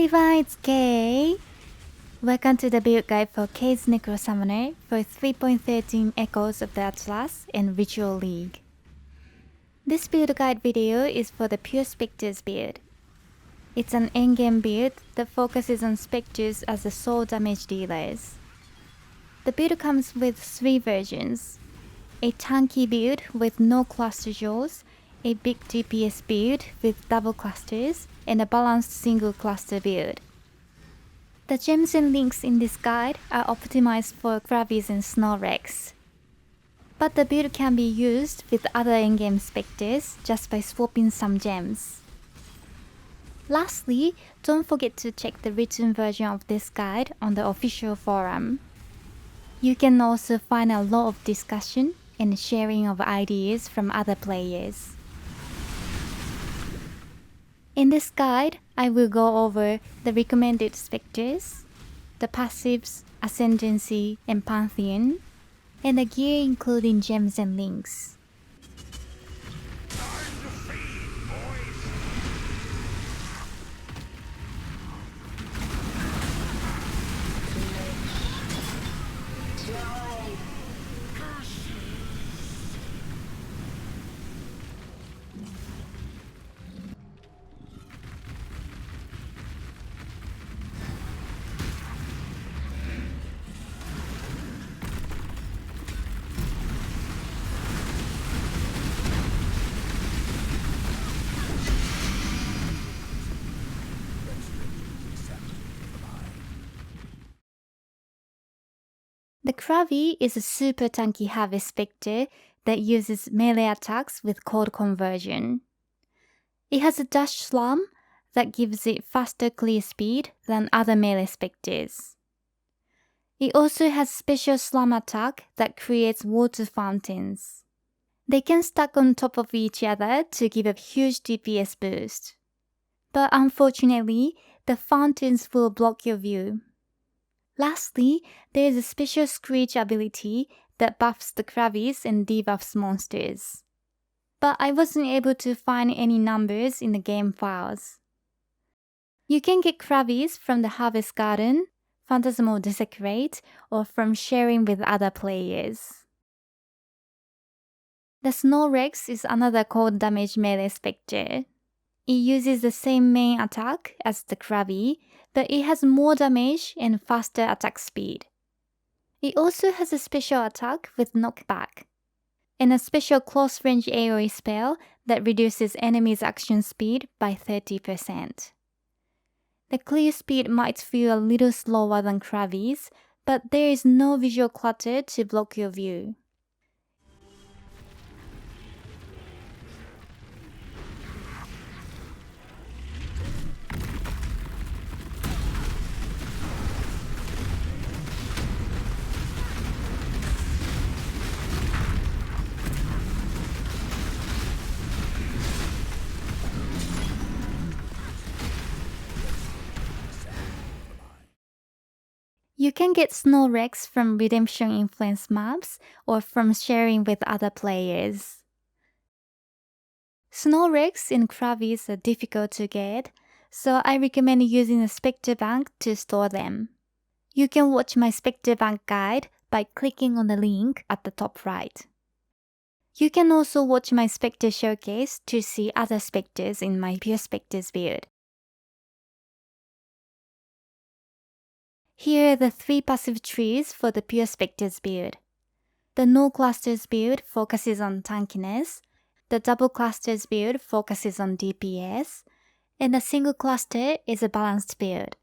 everyone, it's Kay. Welcome to the build guide for Kay's Necro Summoner for 3.13 Echoes of the Atlas and Ritual League. This build guide video is for the Pure Spectres build. It's an endgame build that focuses on Spectres as the sole damage dealers. The build comes with 3 versions: a tanky build with no cluster jaws, a big DPS build with double clusters, and a balanced single cluster build. The gems and links in this guide are optimized for Kravis and Snorlax. But the build can be used with other endgame specters just by swapping some gems. Lastly, don't forget to check the written version of this guide on the official forum. You can also find a lot of discussion and sharing of ideas from other players. In this guide, I will go over the recommended specters, the passives, ascendancy, and pantheon, and the gear including gems and links. The Kravi is a super tanky Harvest Spectre that uses melee attacks with cold conversion. It has a dash slam that gives it faster clear speed than other melee specters. It also has special slam attack that creates water fountains. They can stack on top of each other to give a huge DPS boost. But unfortunately, the fountains will block your view. Lastly, there is a special Screech ability that buffs the Kravis and debuffs monsters. But I wasn't able to find any numbers in the game files. You can get Kravis from the Harvest Garden, Phantasmal Desecrate, or from sharing with other players. The Snorlax is another cold damage melee spectre. It uses the same main attack as the Krabi, but it has more damage and faster attack speed. It also has a special attack with knockback, and a special close-range AoE spell that reduces enemies' action speed by 30%. The clear speed might feel a little slower than Krabi's, but there is no visual clutter to block your view. You can get Snorlax from Redemption Influence maps or from sharing with other players. Snorlax and Kravis are difficult to get, so I recommend using a Spectre Bank to store them. You can watch my Spectre Bank guide by clicking on the link at the top right. You can also watch my Spectre Showcase to see other Spectres in my Pure Spectres build. Here are the 3 passive trees for the Pure Spectres build. The No Clusters build focuses on tankiness, the Double Clusters build focuses on DPS, and the Single Cluster is a balanced build.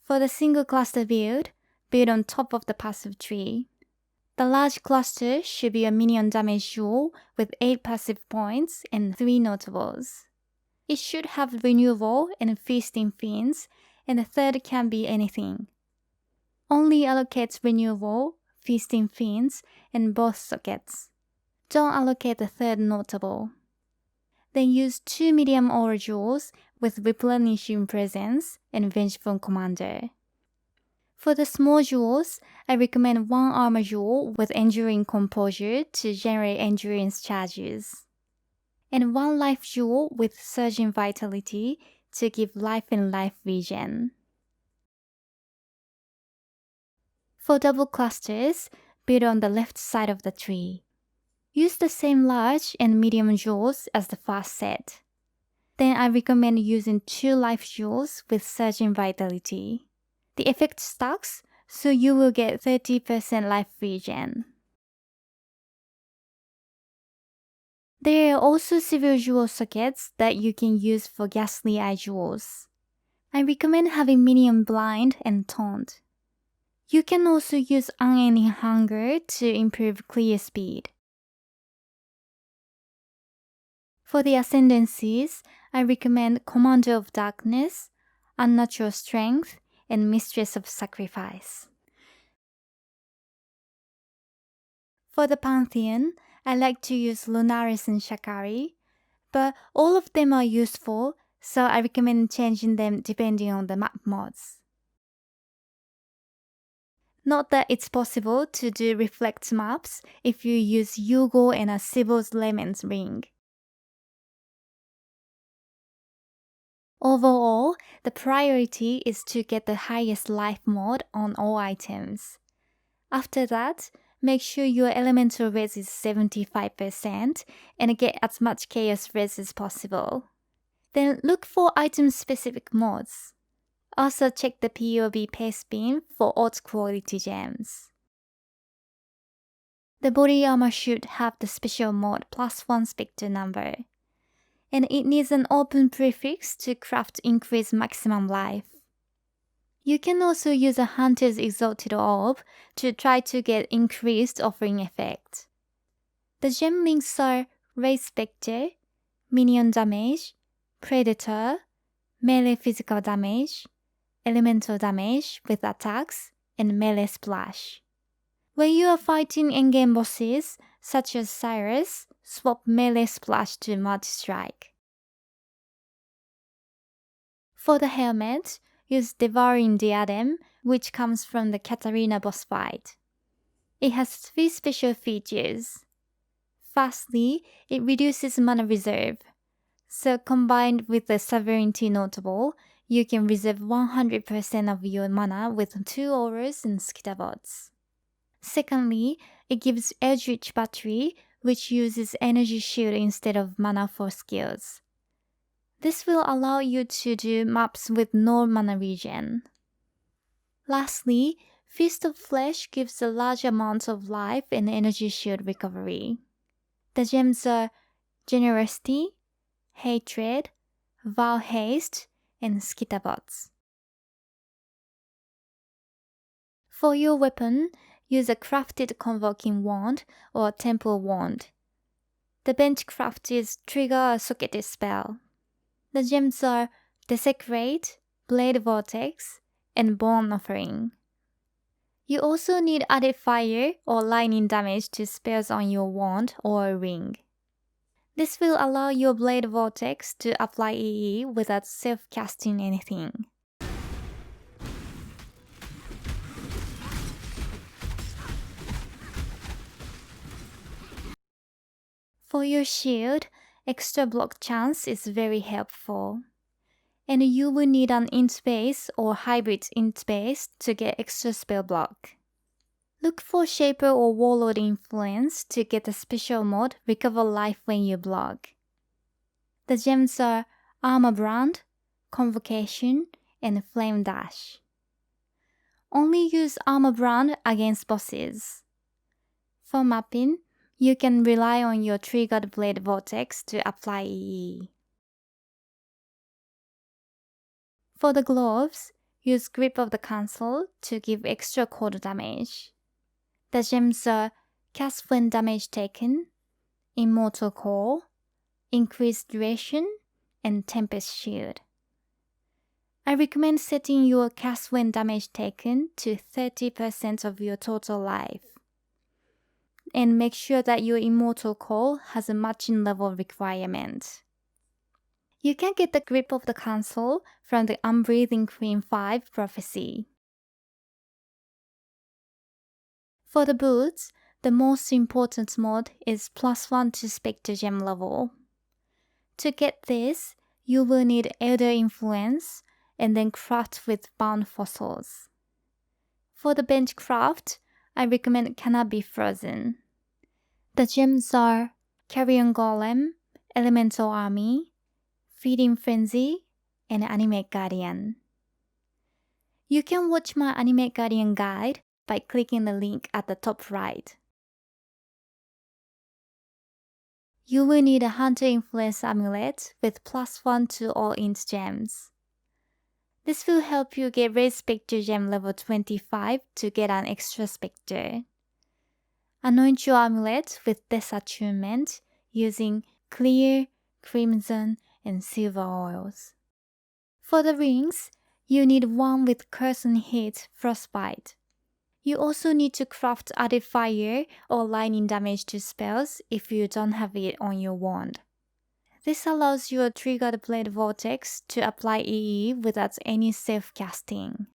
For the Single Cluster build on top of the passive tree. The large cluster should be a minion damage jewel with 8 passive points and 3 notables. It should have Renewal and Feasting Fiends, and the third can be anything. Only allocates Renewal, Feasting Fiends, and both sockets. Don't allocate the third notable. Then use 2 medium aura jewels with Replenishing Presence and Vengeful Commander. For the small jewels, I recommend 1 armor jewel with Enduring Composure to generate endurance charges. and 1 life jewel with surging vitality to give life and life regen. For double clusters, build on the left side of the tree. Use the same large and medium jewels as the first set. Then I recommend using 2 life jewels with surging vitality. The effect stacks, so you will get 30% life regen. There are also several jewel sockets that you can use for ghastly eye jewels. I recommend having medium blind and toned. You can also use unending hunger to improve clear speed. For the ascendancies, I recommend Commander of Darkness, Unnatural Strength, and Mistress of Sacrifice. For the Pantheon, I like to use Lunaris and Shakari, but all of them are useful, so I recommend changing them depending on the map mods. Note that it's possible to do reflect maps if you use Yugo and a Sibyl's Lamen's ring. Overall, the priority is to get the highest life mod on all items. After that, make sure your elemental res is 75% and get as much chaos res as possible. Then look for item-specific mods. Also check the POB paste bin for odd quality gems. The body armor should have the special mod +1 spectre number, and it needs an open prefix to craft increase maximum life. You can also use a Hunter's Exalted Orb to try to get increased offering effect. The gem links are Ray Spectre, Minion Damage, Predator, Melee Physical Damage, Elemental Damage with attacks, and Melee Splash. When you are fighting endgame bosses, such as Cyrus, swap Melee Splash to Mud Strike. For the helmet, use Devouring Diadem, which comes from the Katarina boss fight. It has 3 special features. Firstly, it reduces mana reserve. So combined with the Sovereignty Notable, you can reserve 100% of your mana with 2 auras and Skitabots. Secondly, it gives Eldritch Battery, which uses Energy Shield instead of mana for skills. This will allow you to do maps with no mana regen. Lastly, Feast of Flesh gives a large amount of life and energy shield recovery. The gems are Generosity, Hatred, Vow Haste, and Skitabots. For your weapon, use a crafted Convoking Wand or Temple Wand. The bench-craft is Trigger a Socketed spell. The gems are Desecrate, Blade Vortex, and Bone Offering. You also need added fire or lightning damage to spells on your wand or ring. This will allow your Blade Vortex to apply EE without self-casting anything. For your shield, extra block chance is very helpful. And you will need an int base or hybrid int base to get extra spell block. Look for Shaper or Warlord influence to get a special mod Recover Life when you block. The gems are Armor Brand, Convocation, and Flame Dash. Only use Armor Brand against bosses. For mapping, you can rely on your triggered Blade Vortex to apply EE. For the gloves, use Grip of the Council to give extra cold damage. The gems are Cast when damage taken, Immortal Core, Increased Duration, and Tempest Shield. I recommend setting your cast when damage taken to 30% of your total life. And make sure that your Immortal Core has a matching level requirement. You can get the Grip of the Council from the Unbreathing Queen 5 Prophecy. For the boots, the most important mod is +1 to Spectre Gem level. To get this, you will need Elder Influence and then craft with bound fossils. For the bench craft, I recommend Cannot Be Frozen. The gems are Carrion Golem, Elemental Army, Feeding Frenzy, and Animate Guardian. You can watch my Animate Guardian guide by clicking the link at the top right. You will need a Hunter Influence Amulet with +1 to all int gems. This will help you get Red Spectre gem level 25 to get an extra Spectre. Anoint your amulet with this attunement using clear, crimson, and silver oils. For the rings, you need one with Curse and Hit Frostbite. You also need to craft added fire or lightning damage to spells if you don't have it on your wand. This allows you to trigger the Blade Vortex to apply EE without any self-casting.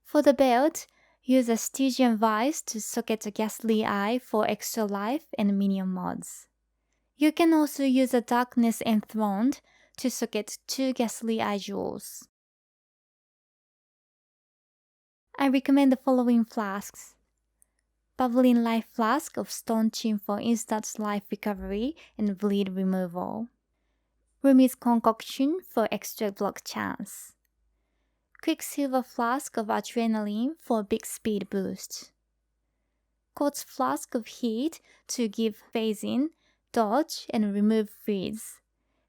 For the belt, use a Stygian Vice to socket a Ghastly Eye for extra life and minion mods. You can also use a Darkness Enthroned to socket 2 Ghastly Eye jewels. I recommend the following flasks. Bubbling Life Flask of Stone Chin for instant life recovery and bleed removal. Rumi's Concoction for extra block chance. Quicksilver Flask of Adrenaline for big speed boost. Quartz Flask of Heat to give phasing, dodge, and remove freeze.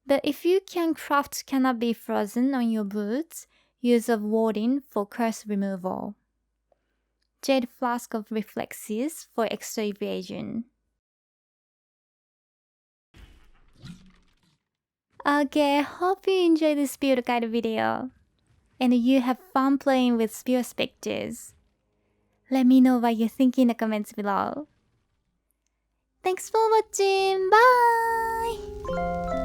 But if you can craft Cannot Be Frozen on your boots, use of Warding for curse removal. Jade Flask of Reflexes for extra evasion. Okay, hope you enjoyed this build guide video and you have fun playing with Spear Spectres. Let me know what you think in the comments below. Thanks for watching, bye!